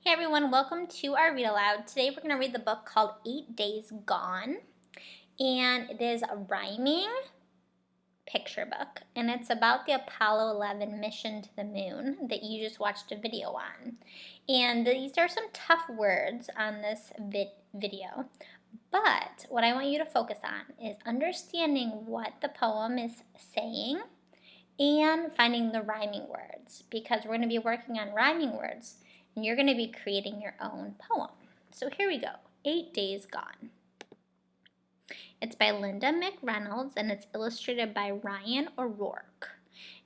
Hey everyone, welcome to our read aloud. Today we're going to read the book called 8 Days Gone, and it is a rhyming picture book, and it's about the Apollo 11 mission to the moon that you just watched a video on. And these are some tough words on this video, but what I want you to focus on is understanding what the poem is saying and finding the rhyming words, because we're going to be working on rhyming words and you're going to be creating your own poem. So here we go, 8 Days Gone. It's by Linda McReynolds and it's illustrated by Ryan O'Rourke.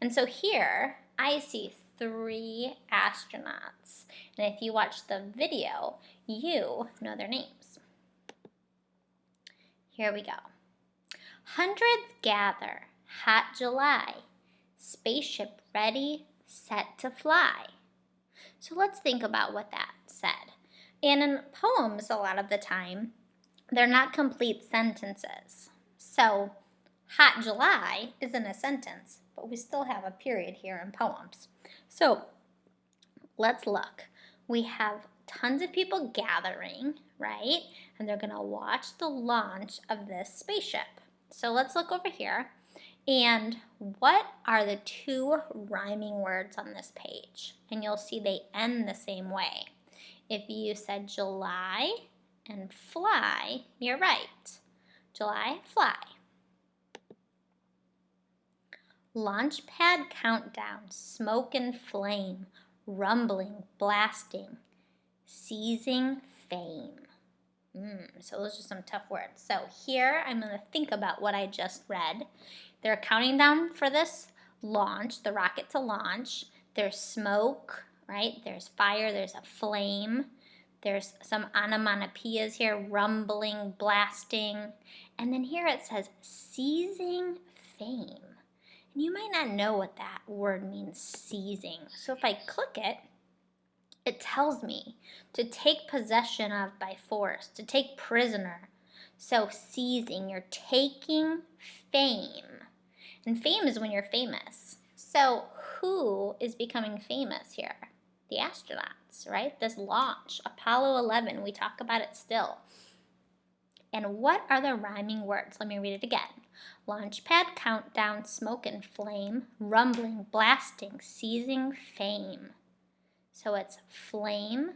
And so here I see 3 astronauts, and if you watch the video, you know their names. Here we go. Hundreds gather, hot July, spaceship ready, set to fly. So let's think about what that said. And in poems, a lot of the time, they're not complete sentences. So hot July isn't a sentence, but we still have a period here in poems. So let's look. We have tons of people gathering, right? And they're going to watch the launch of this spaceship. So let's look over here. And what are the 2 rhyming words on this page? And you'll see they end the same way. If you said July and fly, you're right. July, fly. Launch pad countdown, smoke and flame, rumbling, blasting, seizing fame. So those are some tough words. So here I'm going to think about what I just read. They're counting down for this launch, the rocket to launch. There's smoke, right? There's fire, there's a flame. There's some onomatopoeias here, rumbling, blasting. And then here it says seizing fame. And you might not know what that word means, seizing. So if I click it, it tells me to take possession of by force, to take prisoner. So seizing, you're taking fame. And fame is when you're famous. So who is becoming famous here? The astronauts, right? This launch, Apollo 11, we talk about it still. And what are the rhyming words? Let me read it again. Launch pad countdown, smoke and flame, rumbling, blasting, seizing fame. So it's flame,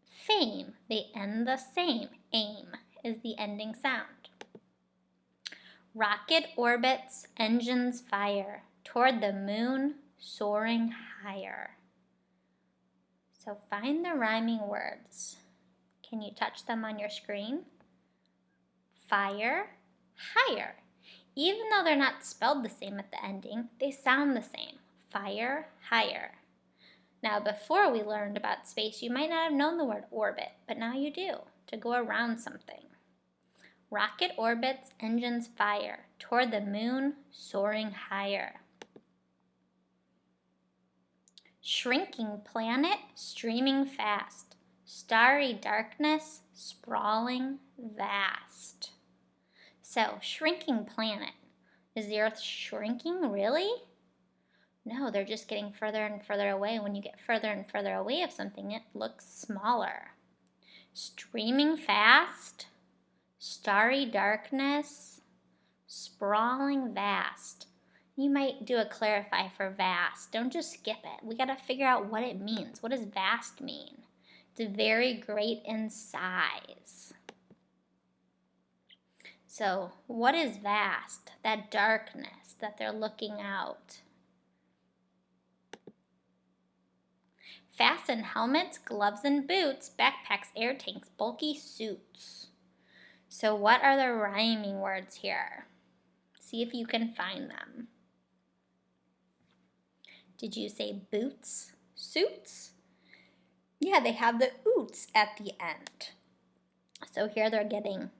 fame. They end the same. Aim is the ending sound. Rocket orbits, engines fire, toward the moon, soaring higher. So find the rhyming words. Can you touch them on your screen? Fire, higher. Even though they're not spelled the same at the ending, they sound the same. Fire, higher. Now, before we learned about space, you might not have known the word orbit, but now you do, to go around something. Rocket orbits, engines fire, toward the moon, soaring higher. Shrinking planet, streaming fast, starry darkness, sprawling vast. So, shrinking planet. Is the Earth shrinking, really? No, they're just getting further and further away. When you get further and further away of something, it looks smaller. Streaming fast, starry darkness, sprawling vast. You might do a clarify for vast. Don't just skip it. We got to figure out what it means. What does vast mean? It's very great in size. So what is vast? That darkness that they're looking out. Fasten helmets, gloves and boots, backpacks, air tanks, bulky suits. So what are the rhyming words here? See if you can find them. Did you say boots, suits? Yeah, they have the oots at the end. So here they're getting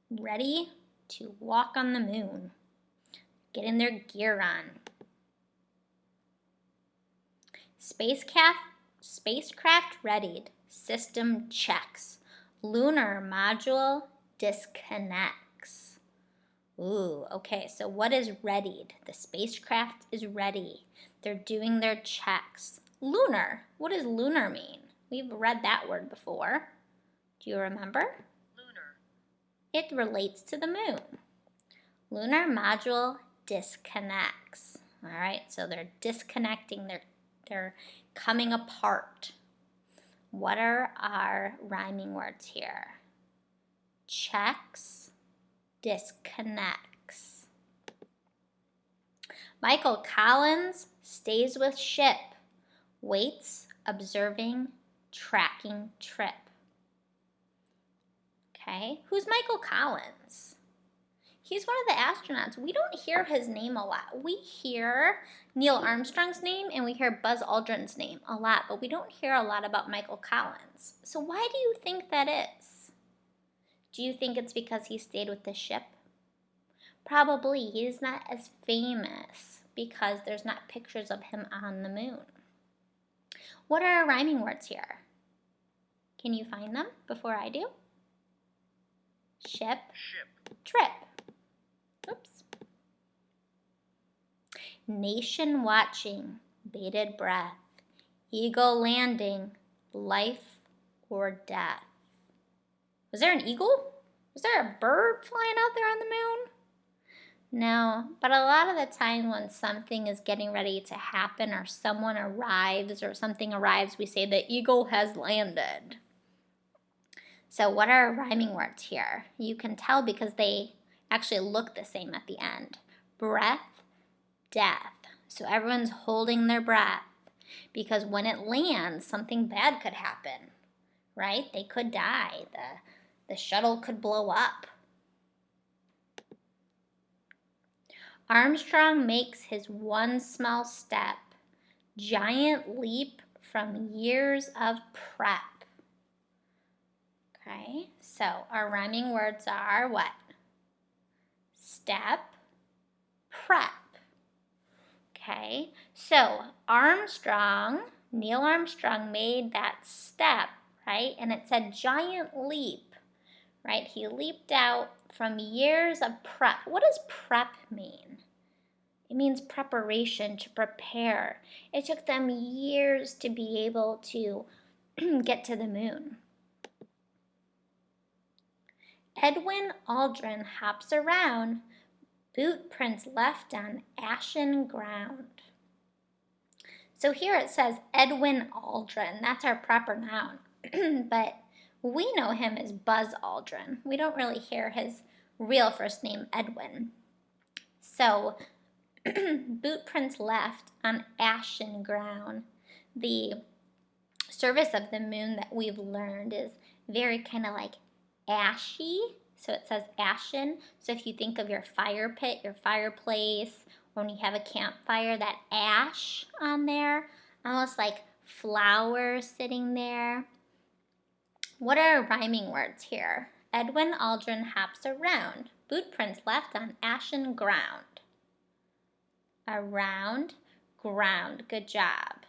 ready to walk on the moon, getting their gear on. Spacecraft readied, system checks, lunar module disconnects. Ooh, okay, so what is readied? The spacecraft is ready. They're doing their checks. Lunar, what does lunar mean? We've read that word before. Do you remember? Lunar. It relates to the moon. Lunar module disconnects. All right, so they're disconnecting. They're coming apart. What are our rhyming words here? Checks, disconnects. Michael Collins stays with ship, waits, observing, tracking trip. Okay, who's Michael Collins? He's one of the astronauts. We don't hear his name a lot. We hear Neil Armstrong's name and we hear Buzz Aldrin's name a lot, but we don't hear a lot about Michael Collins. So why do you think that is? Do you think it's because he stayed with the ship? Probably. He's not as famous because there's not pictures of him on the moon. What are our rhyming words here? Can you find them before I do? Ship, trip. Oops. Nation watching, bated breath. Eagle landing, life or death. Was there an eagle? Was there a bird flying out there on the moon? No, but a lot of the time when something is getting ready to happen or someone arrives or something arrives, we say the eagle has landed. So what are our rhyming words here? You can tell because they actually look the same at the end. Breath, death. So everyone's holding their breath because when it lands, something bad could happen, right? They could die. The shuttle could blow up. Armstrong makes his one small step, giant leap from years of prep. Okay, so our rhyming words are what? Step, prep. Okay, so Neil Armstrong made that step, right? And it said giant leap, right? He leaped out from years of prep. What does prep mean? It means preparation, to prepare. It took them years to be able to get to the moon. Edwin Aldrin hops around, boot prints left on ashen ground. So here it says Edwin Aldrin. That's our proper noun. But we know him as Buzz Aldrin. We don't really hear his real first name, Edwin. So boot prints left on ashen ground. The surface of the moon that we've learned is very kind of like ashy. So it says ashen. So if you think of your fire pit, your fireplace, when you have a campfire, that ash on there, almost like flowers sitting there. What are our rhyming words here? Edwin Aldrin hops around. Boot prints left on ashen ground. Around, ground. Good job.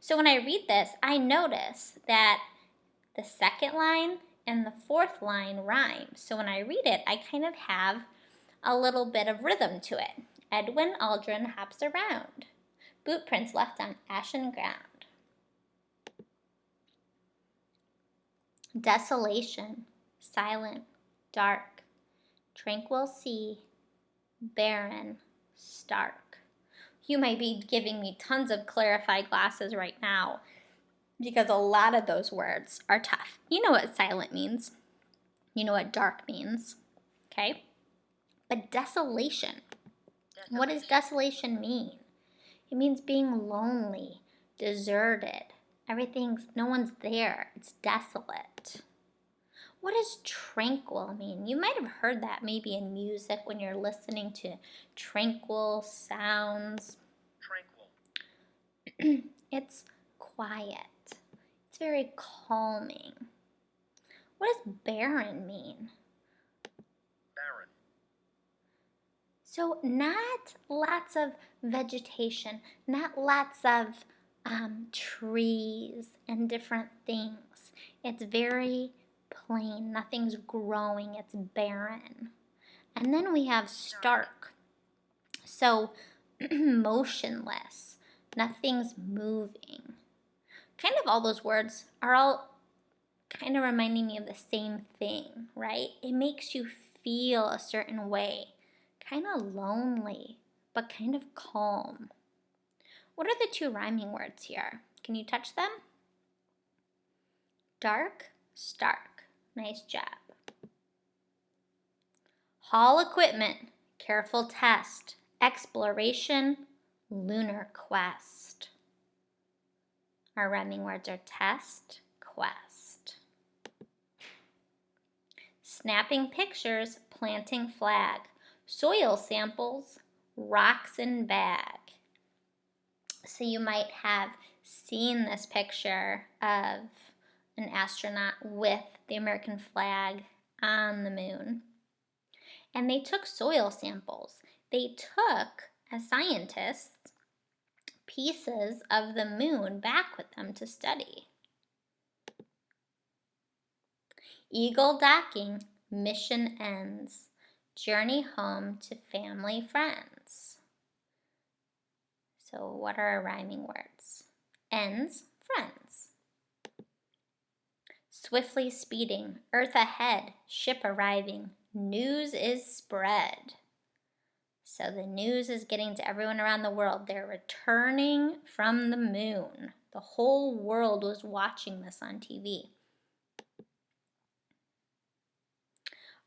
So when I read this, I notice that the second line and the fourth line rhyme. So when I read it, I kind of have a little bit of rhythm to it. Edwin Aldrin hops around. Boot prints left on ashen ground. Desolation, silent, dark, tranquil sea, barren, stark. You might be giving me tons of clarified glasses right now because a lot of those words are tough. You know what silent means. You know what dark means. Okay? But desolation. What does desolation mean? It means being lonely, deserted. No one's there. It's desolate. What does tranquil mean? You might have heard that maybe in music when you're listening to tranquil sounds. Tranquil. It's quiet. It's very calming. What does barren mean? Barren. So not lots of vegetation, not lots of trees and different things. It's very plain. Nothing's growing. It's barren. And then we have stark. So motionless. Nothing's moving. kind of all those words are all kind of reminding me of the same thing, right? It makes you feel a certain way, kind of lonely, but kind of calm. What are the two rhyming words here? Can you touch them? Dark, stark. Nice job. Haul equipment, careful test, exploration, lunar quest. Our rhyming words are test, quest. Snapping pictures, planting flag, soil samples, rocks in bag. So you might have seen this picture of an astronaut with the American flag on the moon. And they took soil samples. They took, as scientists, pieces of the moon back with them to study. Eagle docking, mission ends. Journey home to family friends. So what are our rhyming words? Ends, friends. Swiftly speeding, earth ahead, ship arriving, news is spread. So the news is getting to everyone around the world. They're returning from the moon. The whole world was watching this on TV.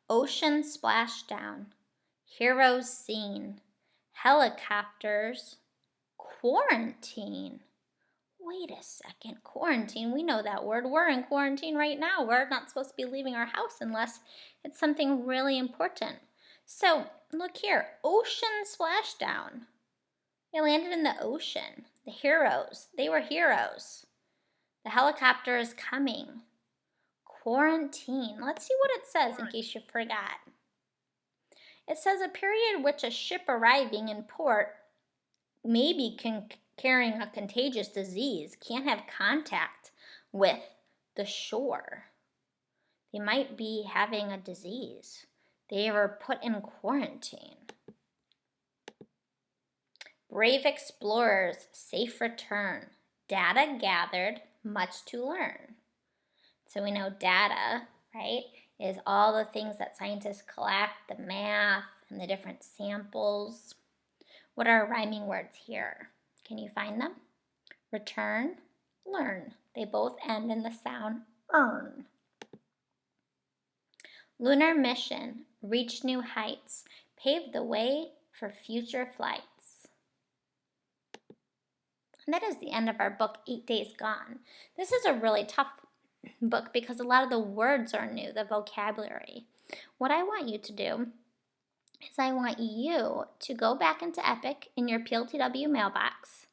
Ocean splashdown, heroes seen, helicopters, quarantine. Wait a second, quarantine, we know that word. We're in quarantine right now. We're not supposed to be leaving our house unless it's something really important. So look here, ocean splashdown. They landed in the ocean. The heroes, they were heroes. The helicopter is coming. Quarantine. Let's see what it says in case you forgot. It says a period which a ship arriving in port maybe carrying a contagious disease can't have contact with the shore. They might be having a disease. They were put in quarantine. Brave explorers, safe return. Data gathered, much to learn. So we know data, right, is all the things that scientists collect, the math and the different samples. What are rhyming words here? Can you find them? Return, learn. They both end in the sound earn. Lunar mission, reach new heights, pave the way for future flights. And that is the end of our book, 8 Days Gone. This is a really tough book because a lot of the words are new, the vocabulary. What I want you to do is I want you to go back into Epic in your PLTW mailbox,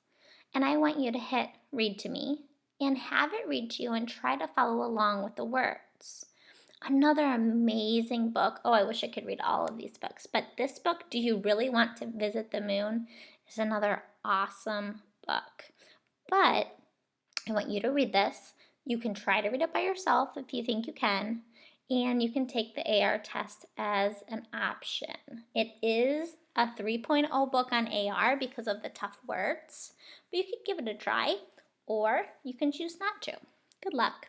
and I want you to hit read to me and have it read to you and try to follow along with the words. Another amazing book. Oh, I wish I could read all of these books, but this book, Do You Really Want to Visit the Moon, is another awesome book. But I want you to read this. You can try to read it by yourself if you think you can, and you can take the AR test as an option. It is a 3.0 book on AR because of the tough words, but you could give it a try, or you can choose not to. Good luck.